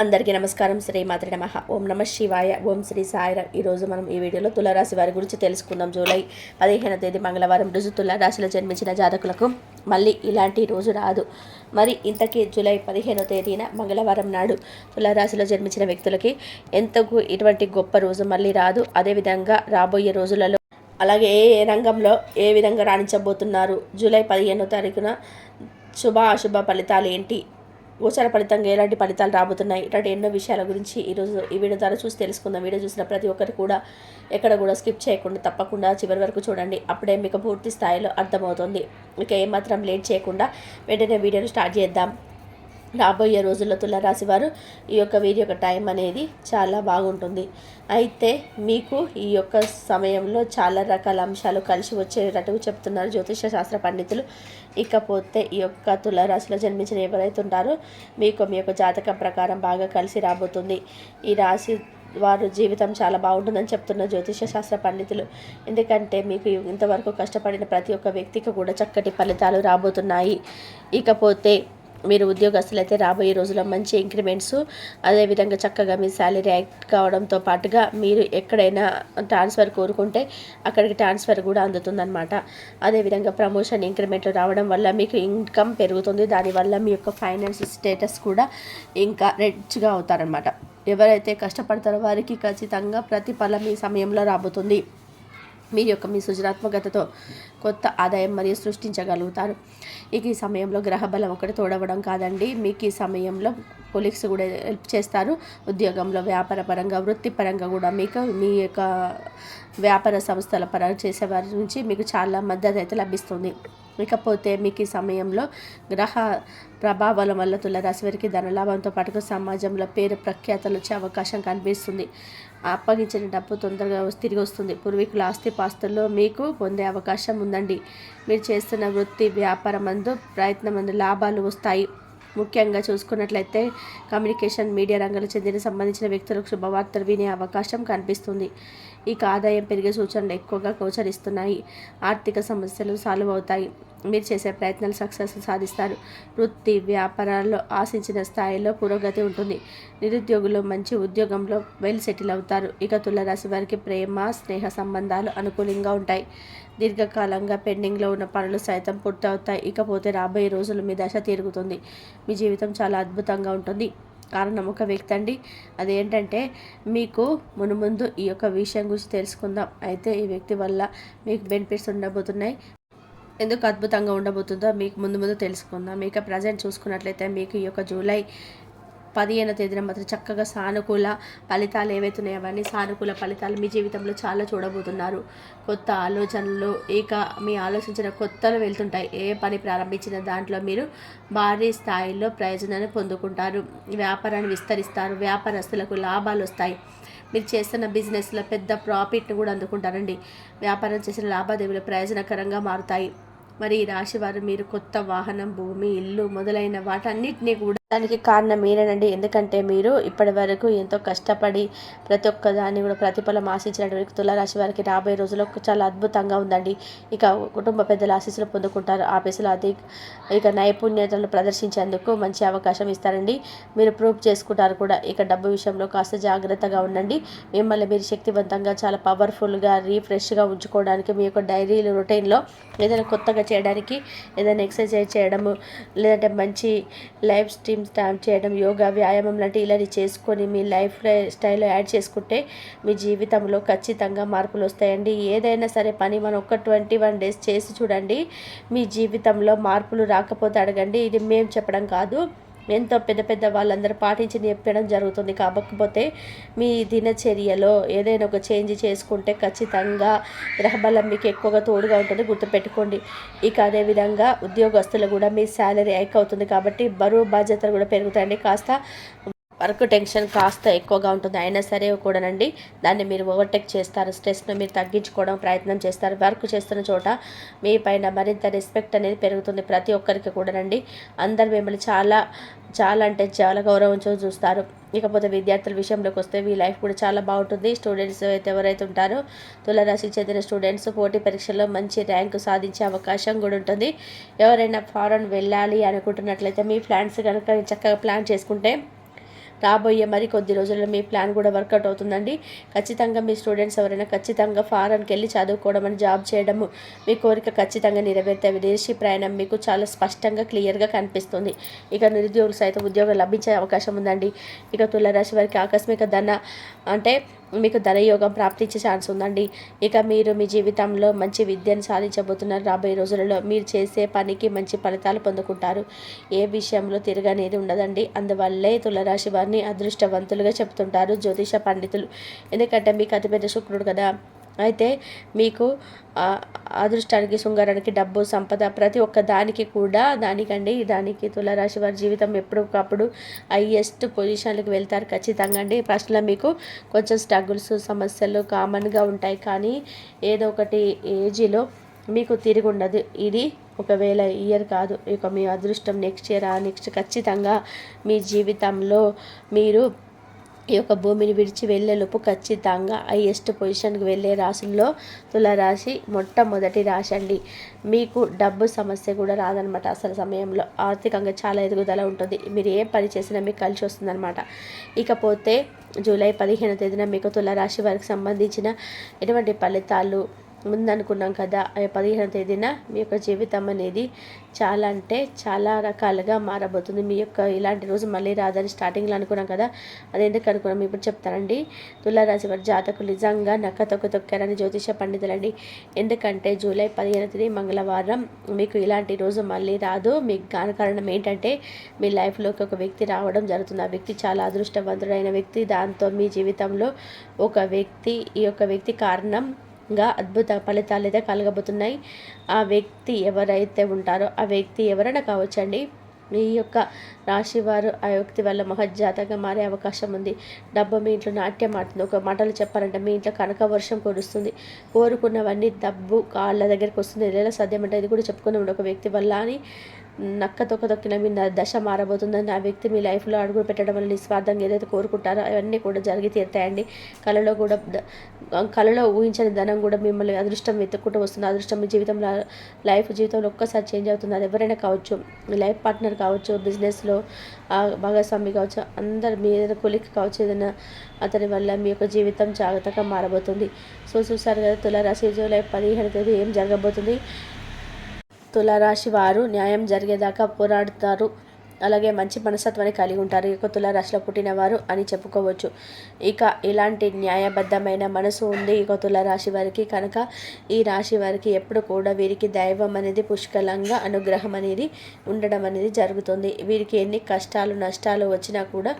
అందరికీ నమస్కారం. శ్రీ మాత్రే నమః. ఓం నమ శివాయ. ఓం శ్రీ సాయిరామ్. ఈరోజు మనం ఈ వీడియోలో తులారాశి వారి గురించి తెలుసుకుందాం. జూలై 15వ తేదీ మంగళవారం రోజు తులారాశిలో జన్మించిన జాతకులకు మళ్ళీ ఇలాంటి రోజు రాదు. మరి ఇంతకీ జూలై 15వ తేదీన మంగళవారం నాడు తులారాశిలో జన్మించిన వ్యక్తులకి ఎంతకు ఇటువంటి గొప్ప రోజు మళ్ళీ రాదు. అదేవిధంగా రాబోయే రోజులలో అలాగే ఏ రంగంలో ఏ విధంగా రాణించబోతున్నారు, జూలై 15వ తారీఖున శుభ అశుభ ఫలితాలు ఏంటి, గోచర ఫలితంగా ఎలాంటి ఫలితాలు రాబోతున్నాయి, ఇలాంటి ఎన్నో విషయాల గురించి ఈరోజు ఈ వీడియో ద్వారా చూసి తెలుసుకుందాం. వీడియో చూసిన ప్రతి ఒక్కరు కూడా ఎక్కడ కూడా స్కిప్ చేయకుండా తప్పకుండా చివరి వరకు చూడండి. అప్పుడే మీకు పూర్తి స్థాయిలో అర్థమవుతుంది. ఇక ఏమాత్రం లేట్ చేయకుండా వెంటనే వీడియోను స్టార్ట్ చేద్దాం. రాబోయే రోజుల్లో తులారాశి వారు ఈ వీరి యొక్క టైం అనేది చాలా బాగుంటుంది. అయితే మీకు ఈ యొక్క సమయంలో చాలా రకాల అంశాలు కలిసి వచ్చేటట్టు చెప్తున్నారు జ్యోతిష శాస్త్ర పండితులు. ఇకపోతే ఈ యొక్క తులారాశిలో జన్మించిన ఎవరైతే ఉంటారో మీకు మీ యొక్క జాతకం ప్రకారం బాగా కలిసి రాబోతుంది. ఈ రాశి వారు జీవితం చాలా బాగుంటుందని చెప్తున్న జ్యోతిష శాస్త్ర పండితులు. ఎందుకంటే మీకు ఇంతవరకు కష్టపడిన ప్రతి ఒక్క వ్యక్తికి కూడా చక్కటి ఫలితాలు రాబోతున్నాయి. ఇకపోతే మీరు ఉద్యోగస్తులు అయితే రాబోయే రోజుల్లో మంచి ఇంక్రిమెంట్స్, అదేవిధంగా చక్కగా మీ శాలరీ యాక్ట్ కావడంతో పాటుగా మీరు ఎక్కడైనా ట్రాన్స్ఫర్ కోరుకుంటే అక్కడికి ట్రాన్స్ఫర్ కూడా అందుతుందన్నమాట. అదేవిధంగా ప్రమోషన్ ఇంక్రిమెంట్లు రావడం వల్ల మీకు ఇన్కమ్ పెరుగుతుంది. దానివల్ల మీ యొక్క ఫైనాన్స్ స్టేటస్ కూడా ఇంకా రిచ్గా అవుతారనమాట. ఎవరైతే కష్టపడతారో వారికి ఖచ్చితంగా ప్రతిఫలం ఈ సమయంలో రాబోతుంది. మీ సృజనాత్మకతతో కొత్త ఆదాయం మరియు సృష్టించగలుగుతారు. ఇక ఈ సమయంలో గ్రహబలం ఒకటి తోడవడం కాదండి, మీకు ఈ సమయంలో కొలీగ్స్ కూడా హెల్ప్ చేస్తారు. ఉద్యోగంలో వ్యాపార పరంగా వృత్తిపరంగా కూడా మీకు మీ యొక్క వ్యాపార సంస్థల పరంగా చేసేవారి నుంచి మీకు చాలా మద్దతు అయితే లభిస్తుంది. ఇకపోతే మీకు ఈ సమయంలో గ్రహ ప్రభావాల వల్ల తులారాశి వారికి ధనలాభంతో పాటుగా సమాజంలో పేరు ప్రఖ్యాతలు వచ్చే అవకాశం కనిపిస్తుంది. అప్పగించిన డబ్బు తొందరగా తిరిగి వస్తుంది. పూర్వీకుల ఆస్తి పాస్తుల్లో మీకు పొందే అవకాశం ఉందండి. మీరు చేస్తున్న వృత్తి వ్యాపారం మందు ప్రయత్నం లాభాలు వస్తాయి. ముఖ్యంగా చూసుకున్నట్లయితే కమ్యూనికేషన్ మీడియా రంగాలకు చెందిన సంబంధించిన వ్యక్తులకు శుభవార్తలు వినే అవకాశం కనిపిస్తుంది. ఇక ఆదాయం పెరిగే సూచనలు ఎక్కువగా గోచరిస్తున్నాయి. ఆర్థిక సమస్యలు సాల్వ్ అవుతాయి. మీరు చేసే ప్రయత్నాలు సక్సెస్ సాధిస్తారు. వృత్తి వ్యాపారాల్లో ఆశించిన స్థాయిలో పురోగతి ఉంటుంది. నిరుద్యోగులు మంచి ఉద్యోగంలో వెల్ సెటిల్ అవుతారు. ఇక తులారాశి వారికి ప్రేమ స్నేహ సంబంధాలు అనుకూలంగా ఉంటాయి. దీర్ఘకాలంగా పెండింగ్లో ఉన్న పనులు సైతం పూర్తవుతాయి. ఇకపోతే రాబోయే రోజులు మీ దశ తిరుగుతుంది. మీ జీవితం చాలా అద్భుతంగా ఉంటుంది. కారణం ఒక వ్యక్తి అండి. అదేంటంటే మీకు మునుముందు ఈ యొక్క విషయం గురించి తెలుసుకుందాం. అయితే ఈ వ్యక్తి వల్ల మీకు బెనిఫిట్స్ ఉండబోతున్నాయి. ఎందుకు అద్భుతంగా ఉండబోతుందో మీకు ముందు తెలుసుకుందాం. ఇక ప్రజెంట్ చూసుకున్నట్లయితే మీకు ఈ యొక్క జూలై 15వ తేదీన మాత్రం చక్కగా సానుకూల ఫలితాలు ఏవైతున్నాయో అవన్నీ సానుకూల ఫలితాలు మీ జీవితంలో చాలా చూడబోతున్నారు. కొత్త ఆలోచనలు ఇక మీ ఆలోచించిన కొత్తలు వెళ్తుంటాయి. ఏ పని ప్రారంభించిన దాంట్లో మీరు భారీ స్థాయిలో ప్రయోజనాన్ని పొందుకుంటారు. వ్యాపారాన్ని విస్తరిస్తారు. వ్యాపారస్తులకు లాభాలు వస్తాయి. మీరు చేస్తున్న బిజినెస్లో పెద్ద ప్రాఫిట్ని కూడా అందుకుంటారండి. వ్యాపారం చేసిన లావాదేవీలు ప్రయోజనకరంగా మారుతాయి. మరి ఈ రాశి వారు మీరు కొత్త వాహనం, భూమి, ఇల్లు మొదలైన వాటన్నిటినీ కూడా దానికి కారణం మీరేనండి. ఎందుకంటే మీరు ఇప్పటి వరకు ఎంతో కష్టపడి ప్రతి ఒక్క దాన్ని కూడా ప్రతిఫలం ఆశించినటువంటి తులారాశి వారికి రాబోయే రోజుల్లో చాలా అద్భుతంగా ఉందండి. ఇక కుటుంబ పెద్దల ఆశీస్సులు పొందుకుంటారు. ఆఫీసులో ఇక నైపుణ్యతలు ప్రదర్శించేందుకు మంచి అవకాశం ఇస్తారండి. మీరు ప్రూవ్ చేసుకుంటారు కూడా. ఇక డబ్బు విషయంలో కాస్త జాగ్రత్తగా ఉండండి. మిమ్మల్ని మీరు శక్తివంతంగా చాలా పవర్ఫుల్గా రీఫ్రెష్గా ఉంచుకోవడానికి మీ యొక్క డైరీ రొటీన్లో ఏదైనా కొత్తగా చేయడానికి, ఏదైనా ఎక్సర్సైజ్ చేయడము, లేదంటే మంచి లైఫ్ స్టార్ట్ చేయడం, యోగా వ్యాయామం లాంటి ఇలాంటి చేసుకొని మీ లైఫ్ స్టైల్లో యాడ్ చేసుకుంటే మీ జీవితంలో ఖచ్చితంగా మార్పులు వస్తాయండి. ఏదైనా సరే పని మనం ఒక 21 డేస్ చేసి చూడండి. మీ జీవితంలో మార్పులు రాకపోతే అడగండి. ఇది మేము చెప్పడం కాదు, ఎంతో పెద్ద వాళ్ళందరూ పాటించి చెప్పడం జరుగుతుంది. కాకపోతే మీ దినచర్యలో ఏదైనా ఒక చేంజ్ చేసుకుంటే ఖచ్చితంగా గ్రహబలం మీకు ఎక్కువగా తోడుగా ఉంటుంది, గుర్తుపెట్టుకోండి. ఇక అదేవిధంగా ఉద్యోగస్తులు కూడా మీ శాలరీ హైక్ అవుతుంది కాబట్టి బరువు బాధ్యతలు కూడా పెరుగుతాయండి. కాస్త వర్క్ టెన్షన్ కాస్త ఎక్కువగా ఉంటుంది. అయినా సరే కూడానండి దాన్ని మీరు ఓవర్టేక్ చేస్తారు. స్ట్రెస్ను మీరు తగ్గించుకోవడం ప్రయత్నం చేస్తారు. వర్క్ చేస్తున్న చోట మీ పైన మరింత రెస్పెక్ట్ అనేది పెరుగుతుంది. ప్రతి ఒక్కరికి కూడానండి అందరు మిమ్మల్ని చాలా అంటే చాలా గౌరవంతో చూస్తారు. ఇకపోతే విద్యార్థుల విషయంలోకి వస్తే మీ లైఫ్ కూడా చాలా బాగుంటుంది. స్టూడెంట్స్ అయితే ఎవరైతే ఉంటారో తులారాశికి చెందిన స్టూడెంట్స్ పోటీ పరీక్షల్లో మంచి ర్యాంకు సాధించే అవకాశం కూడా ఉంటుంది. ఎవరైనా ఫారెన్ వెళ్ళాలి అనుకుంటున్నట్లయితే మీ ప్లాన్స్ కనుక చక్కగా ప్లాన్ చేసుకుంటే రాబోయే మరి కొద్ది రోజుల్లో మీ ప్లాన్ కూడా వర్కౌట్ అవుతుందండి. ఖచ్చితంగా మీ స్టూడెంట్స్ ఎవరైనా ఖచ్చితంగా ఫారెన్కి వెళ్ళి చదువుకోవడం అని జాబ్ చేయడము మీ కోరిక ఖచ్చితంగా నెరవేర్తే విదేశీ ప్రయాణం మీకు చాలా స్పష్టంగా క్లియర్గా కనిపిస్తుంది. ఇక నిరుద్యోగులు సైతం ఉద్యోగం లభించే అవకాశం ఉందండి. ఇక తులారాశి వారికి ఆకస్మిక ధన అంటే మీకు ధనయోగం ప్రాప్తించే ఛాన్స్ ఉందండి. ఇక మీరు మీ జీవితంలో మంచి విద్యను సాధించబోతున్నారు. రాబోయే రోజులలో మీరు చేసే పనికి మంచి ఫలితాలు పొందుకుంటారు. ఏ విషయంలో తిరగనేది ఉండదండి. అందువల్లే తులారాశి వారిని అదృష్టవంతులుగా చెప్తుంటారు జ్యోతిష పండితులు. ఎందుకంటే మీకు అతిపెద్ద శుక్రుడు కదా. అయితే మీకు అదృష్టానికి, శృంగారానికి, డబ్బు, సంపద ప్రతి ఒక్క దానికి కూడా దానికి తులారాశి వారి జీవితం ఎప్పటికప్పుడు హైయెస్ట్ పొజిషన్లకు వెళ్తారు ఖచ్చితంగా అండి. ఫస్ట్లో మీకు కొంచెం స్ట్రగుల్స్, సమస్యలు కామన్గా ఉంటాయి. కానీ ఏదో ఒకటి ఏజ్లో మీకు తిరిగి ఉండదు. ఇది ఒకవేళ ఇయర్ కాదు, ఇక మీ అదృష్టం నెక్స్ట్ ఖచ్చితంగా మీ జీవితంలో మీరు ఈ యొక్క భూమిని విడిచి వెళ్ళేలోపు ఖచ్చితంగా హైయెస్ట్ పొజిషన్కి వెళ్ళే రాశుల్లో తులారాశి మొట్టమొదటి రాశి అండి. మీకు డబ్బు సమస్య కూడా రాదనమాట. అసలు సమయంలో ఆర్థికంగా చాలా ఎదుగుదల ఉంటుంది. మీరు ఏ పని చేసినా మీకు కలిసి వస్తుందన్నమాట. ఇకపోతే జూలై 15వ తేదీన మీకు తులారాశి వారికి సంబంధించిన ఎటువంటి ఫలితాలు ముందనుకున్నాం కదా. 15వ తేదీన మీ యొక్క జీవితం అనేది చాలా అంటే చాలా రకాలుగా మారబోతుంది. మీ యొక్క ఇలాంటి రోజు మళ్ళీ రాదని స్టార్టింగ్లో అనుకున్నాం కదా. అది ఎందుకు అనుకున్నాం ఇప్పుడు చెప్తానండి. తులారాశి వారి జాతకులు నిజంగా నక్క తొక్కారని జ్యోతిష పండితులండి. ఎందుకంటే జూలై 15వ తేదీ మంగళవారం మీకు ఇలాంటి రోజు మళ్ళీ రాదు. మీకు కారణం ఏంటంటే మీ లైఫ్లోకి ఒక వ్యక్తి రావడం జరుగుతుంది. ఆ వ్యక్తి చాలా అదృష్టవంతుడైన వ్యక్తి. దాంతో మీ జీవితంలో ఈ యొక్క వ్యక్తి కారణంగా అద్భుత ఫలితాలు అయితే కలగబోతున్నాయి. ఆ వ్యక్తి ఎవరైతే ఉంటారో ఆ వ్యక్తి ఎవరైనా కావచ్చండి. మీ యొక్క రాశివారు ఆ వ్యక్తి వల్ల మహజ్జాతగా మారే అవకాశం ఉంది. డబ్బు మీ ఇంట్లో నాట్యం ఆడుతుంది. ఒక మాటలు చెప్పాలంటే మీ ఇంట్లో కనక వర్షం కురుస్తుంది. కోరుకున్నవన్నీ డబ్బు కాళ్ళ దగ్గరికి వస్తుంది. ఎలా సాధ్యమంటే ఇది కూడా చెప్పుకున్నాం ఒక వ్యక్తి వల్ల అని నక్క తొక్కిన మీ దశ మారబోతుందని ఆ వ్యక్తి మీ లైఫ్లో అడుగు పెట్టడం వల్ల నిస్వార్థంగా ఏదైతే కోరుకుంటారో అవన్నీ కూడా జరిగి తీరుతాయండి. కళలో ఊహించని ధనం కూడా మిమ్మల్ని అదృష్టం వెతుక్కుంటూ వస్తుంది. అదృష్టం మీ జీవితంలో ఒక్కసారి చేంజ్ అవుతుంది. అది ఎవరైనా కావచ్చు, మీ లైఫ్ పార్ట్నర్ కావచ్చు, బిజినెస్లో భాగస్వామి కావచ్చు, అందరు మీ ఏదైనా కొలిక్ కావచ్చు, ఏదైనా అతని వల్ల మీ యొక్క జీవితం జాగ్రత్తగా మారబోతుంది. చూసారు కదా తులారాశి జూలై 15వ తేదీ ఏం జరగబోతుంది. తులారాశి వారు న్యాయం జరిగేదాకా పోరాడుతారు. అలాగే మంచి మనస్తత్వాన్ని కలిగి ఉంటారు. ఇక తులారాశిలో పుట్టినవారు అని చెప్పుకోవచ్చు. ఇక ఇలాంటి న్యాయబద్ధమైన మనసు ఉంది ఇక తులారాశి వారికి. కనుక ఈ రాశి వారికి ఎప్పుడు కూడా వీరికి దైవం అనేది పుష్కలంగా అనుగ్రహం అనేది ఉండడం అనేది జరుగుతుంది. వీరికి ఎన్ని కష్టాలు నష్టాలు వచ్చినా కూడా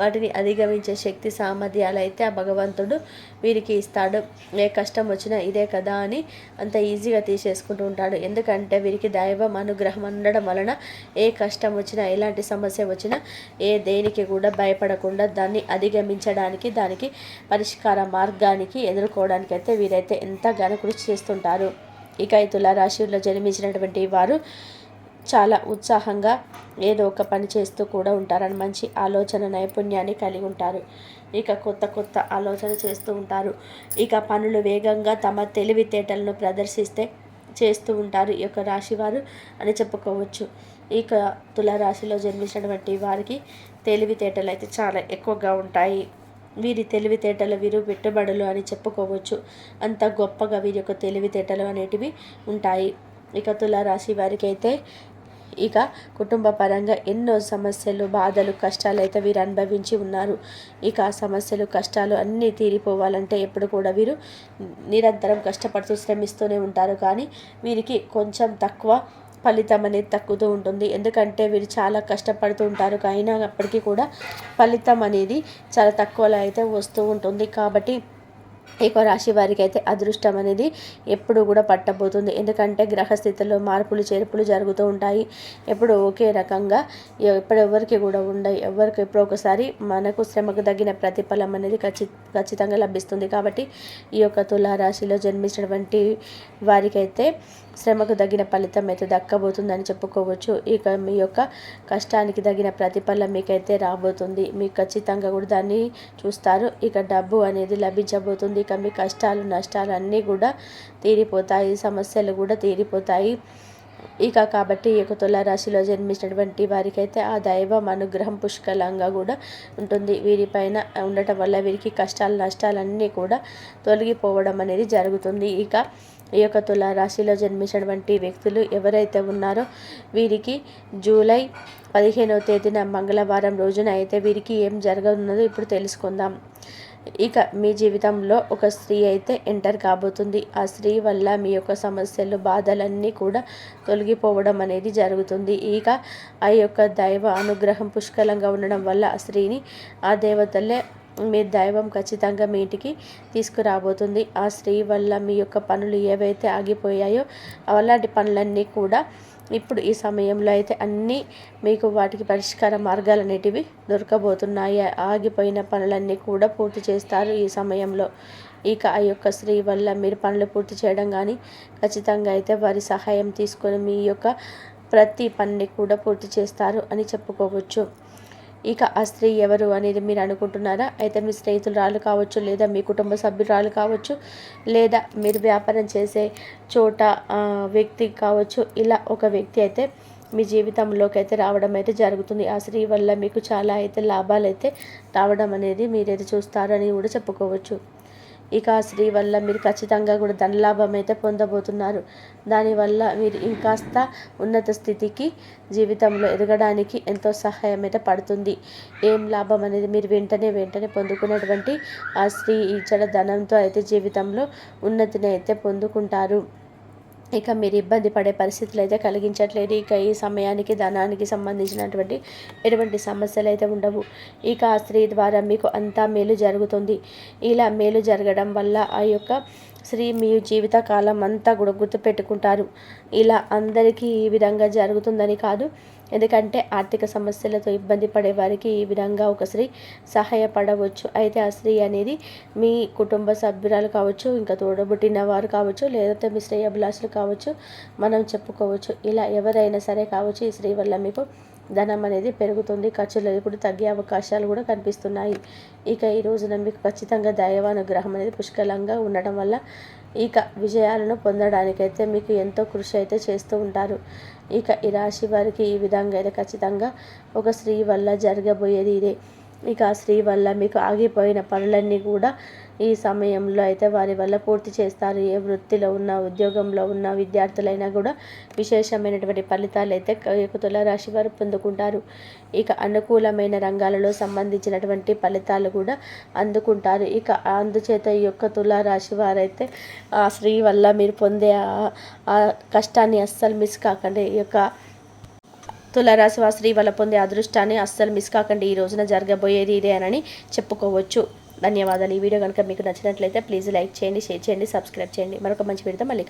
వాటిని అధిగమించే శక్తి సామర్థ్యాలు అయితే ఆ భగవంతుడు వీరికి ఇస్తాడు. ఏ కష్టం వచ్చినా ఇదే కదా అని అంత ఈజీగా తీసేసుకుంటూ ఉంటాడు. ఎందుకంటే వీరికి దైవం అనుగ్రహం ఉండడం వలన ఏ కష్టం వచ్చినా ఎలాంటి సమస్య వచ్చినా దేనికి కూడా భయపడకుండా దాన్ని అధిగమించడానికి, దానికి పరిష్కార మార్గానికి ఎదుర్కోవడానికి అయితే వీరైతే ఎంతగానో కృషి చేస్తుంటారు. ఇక ఈ తులారాశిలో జన్మించినటువంటి వారు చాలా ఉత్సాహంగా ఏదో ఒక పని చేస్తూ కూడా ఉంటారని మంచి ఆలోచన నైపుణ్యాన్ని కలిగి ఉంటారు. ఇక కొత్త ఆలోచన చేస్తూ ఉంటారు. ఇక పనులు వేగంగా తమ తెలివితేటలను చేస్తూ ఉంటారు ఈ యొక్క రాశివారు అని చెప్పుకోవచ్చు. ఇక తులారాశిలో జన్మించినటువంటి వారికి తెలివితేటలు అయితే చాలా ఎక్కువగా ఉంటాయి. వీరి తెలివితేటలు వీరు పెట్టుబడులు అని చెప్పుకోవచ్చు. అంత గొప్పగా వీరి యొక్క తెలివితేటలు అనేటివి ఉంటాయి. ఇక తులారాశి వారికి అయితే ఇక కుటుంబ పరంగా ఎన్నో సమస్యలు, బాధలు, కష్టాలు అయితే వీరు అనుభవించి ఉన్నారు. ఇక ఆ సమస్యలు, కష్టాలు అన్నీ తీరిపోవాలంటే ఎప్పుడు కూడా వీరు నిరంతరం కష్టపడుతూ శ్రమిస్తూనే ఉంటారు. కానీ వీరికి కొంచెం తక్కువ ఫలితం అనేది తగ్గుతూ ఉంటుంది. ఎందుకంటే వీరు చాలా కష్టపడుతూ ఉంటారు. అయినప్పటికీ కూడా ఫలితం అనేది చాలా తక్కువలో అయితే వస్తూ ఉంటుంది. కాబట్టి ఈ రాశి వారికి అయితే అదృష్టం అనేది ఎప్పుడు కూడా పట్టబోతుంది. ఎందుకంటే గ్రహస్థితిలో మార్పులు చేర్పులు జరుగుతూ ఉంటాయి. ఎప్పుడు ఒకే రకంగా ఎవరికి కూడా ఉండవు. ఎవరికి ఎప్పుడో ఒకసారి మనకు శ్రమకు తగిన ప్రతిఫలం అనేది ఖచ్చితంగా లభిస్తుంది. కాబట్టి ఈ యొక్క తులారాశిలో జన్మించినటువంటి వారికైతే శ్రమకు తగిన ఫలితం అయితే దక్కబోతుందని చెప్పుకోవచ్చు. ఇక మీ యొక్క కష్టానికి తగిన ప్రతిఫలం మీకైతే రాబోతుంది. మీకు ఖచ్చితంగా కూడా దాన్ని చూస్తారు. ఇక డబ్బు అనేది లభించబోతుంది. ఇక మీ కష్టాలు నష్టాలు అన్నీ కూడా తీరిపోతాయి. సమస్యలు కూడా తీరిపోతాయి. కాబట్టి ఈ యొక్క తులారాశిలో జన్మించినటువంటి వారికైతే ఆ దైవం అనుగ్రహం పుష్కలంగా కూడా ఉంటుంది. వీరిపైన ఉండటం వల్ల వీరికి కష్టాలు నష్టాలన్నీ కూడా తొలగిపోవడం అనేది జరుగుతుంది. ఈ యొక్క తులారాశిలో జన్మించినటువంటి వ్యక్తులు ఎవరైతే ఉన్నారో వీరికి జూలై 15వ తేదీన మంగళవారం రోజున అయితే వీరికి ఏం జరగనున్నదో ఇప్పుడు తెలుసుకుందాం. మీ జీవితంలో ఒక స్త్రీ అయితే ఎంటర్ కాబోతుంది. ఆ స్త్రీ వల్ల మీ యొక్క సమస్యలు బాధలన్నీ కూడా తొలగిపోవడం అనేది జరుగుతుంది. ఆ యొక్క దైవ అనుగ్రహం పుష్కలంగా ఉండడం వల్ల ఆ స్త్రీని ఆ దేవతలే మీ దైవం ఖచ్చితంగా మీ ఇంటికి తీసుకురాబోతుంది. ఆ స్త్రీ వల్ల మీ యొక్క పనులు ఏవైతే ఆగిపోయాయో అలాంటి పనులన్నీ కూడా ఇప్పుడు ఈ సమయంలో అయితే అన్నీ మీకు వాటికి పరిష్కార మార్గాలు అనేటివి దొరకబోతున్నాయి. ఆగిపోయిన పనులన్నీ కూడా పూర్తి చేస్తారు ఈ సమయంలో. ఆ యొక్క స్త్రీ వల్ల మీరు పనులు పూర్తి చేయడం కానీ ఖచ్చితంగా అయితే వారి సహాయం తీసుకొని మీ యొక్క ప్రతి పనిని కూడా పూర్తి చేస్తారు అని చెప్పుకోవచ్చు. ఆ స్త్రీ ఎవరు అనేది మీరు అనుకుంటున్నారా? అయితే మీ స్నేహితురాలు కావచ్చు, లేదా మీ కుటుంబ సభ్యురాలు కావచ్చు, లేదా మీరు వ్యాపారం చేసే చోట వ్యక్తి కావచ్చు. ఇలా ఒక వ్యక్తి అయితే మీ జీవితంలోకి అయితే రావడం అయితే జరుగుతుంది. ఆ స్త్రీ వల్ల మీకు చాలా అయితే లాభాలు అయితే రావడం అనేది మీరైతే చూస్తారని కూడా చెప్పుకోవచ్చు. ఆ స్త్రీ వల్ల మీరు ఖచ్చితంగా కూడా ధనలాభం అయితే పొందబోతున్నారు. దానివల్ల మీరు ఇంకాస్త ఉన్నత స్థితికి జీవితంలో ఎదగడానికి ఎంతో సహాయం అయితే పడుతుంది. ఏం లాభం అనేది మీరు వెంటనే పొందుకునేటువంటి ఆ స్త్రీ ఇచ్చడ ధనంతో అయితే జీవితంలో ఉన్నతిని అయితే పొందుకుంటారు. మీరు ఇబ్బంది పడే పరిస్థితులు అయితే కలిగించట్లేదు. ఈ సమయానికి ధనానికి సంబంధించినటువంటి ఎటువంటి సమస్యలు అయితే ఉండవు. ఆ స్త్రీ ద్వారా మీకు అంతా మేలు జరుగుతుంది. ఇలా మేలు జరగడం వల్ల ఆ యొక్క స్త్రీ మీ జీవితకాలం అంతా కూడా గుర్తుపెట్టుకుంటారు. ఇలా అందరికీ ఈ విధంగా జరుగుతుందని కాదు. ఎందుకంటే ఆర్థిక సమస్యలతో ఇబ్బంది పడే వారికి ఈ విధంగా ఒక స్త్రీ సహాయపడవచ్చు. అయితే ఆ స్త్రీ అనేది మీ కుటుంబ సభ్యురాలు కావచ్చు, ఇంకా తోడబుట్టిన వారు కావచ్చు, లేదంటే మీ శ్రేయోభిలాషులు కావచ్చు, మనం చెప్పుకోవచ్చు. ఇలా ఎవరైనా సరే కావచ్చు. ఈ స్త్రీ వల్ల మీకు ధనం అనేది పెరుగుతుంది. ఖర్చులు ఇప్పుడు తగ్గే అవకాశాలు కూడా కనిపిస్తున్నాయి. ఈ రోజున మీకు ఖచ్చితంగా దైవానుగ్రహం అనేది పుష్కలంగా ఉండటం వల్ల విజయాలను పొందడానికైతే మీకు ఎంతో కృషి అయితే చేస్తూ ఉంటారు. ఈ రాశి వారికి ఈ విధంగా అయితే ఖచ్చితంగా ఒక స్త్రీ వల్ల జరగబోయేది ఇదే. ఆ స్త్రీ వల్ల మీకు ఆగిపోయిన పనులన్నీ కూడా ఈ సమయంలో అయితే వారి వల్ల పూర్తి చేస్తారు. ఏ వృత్తిలో ఉన్న, ఉద్యోగంలో ఉన్న విద్యార్థులైనా కూడా విశేషమైనటువంటి ఫలితాలు అయితే తులారాశి వారు పొందుకుంటారు. అనుకూలమైన రంగాలలో సంబంధించినటువంటి ఫలితాలు కూడా అందుకుంటారు. అందుచేత ఈ యొక్క తులారాశి వారైతే ఆ స్త్రీ వల్ల మీరు పొందే ఆ కష్టాన్ని అస్సలు మిస్ కాకండి. తులారాశి స్త్రీ వల్ల పొందే అదృష్టాన్ని అస్సలు మిస్ కాకండి. ఈ రోజున జరగబోయేది ఇదే అని చెప్పుకోవచ్చు. ధన్యవాదాలు. ఈ వీడియో కనుక మీకు నచ్చినట్లయితే ప్లీజ్ లైక్ చేయండి, షేర్ చేయండి, సబ్స్క్రైబ్ చేయండి. మరొక మంచి వీడియోతో మళ్ళీ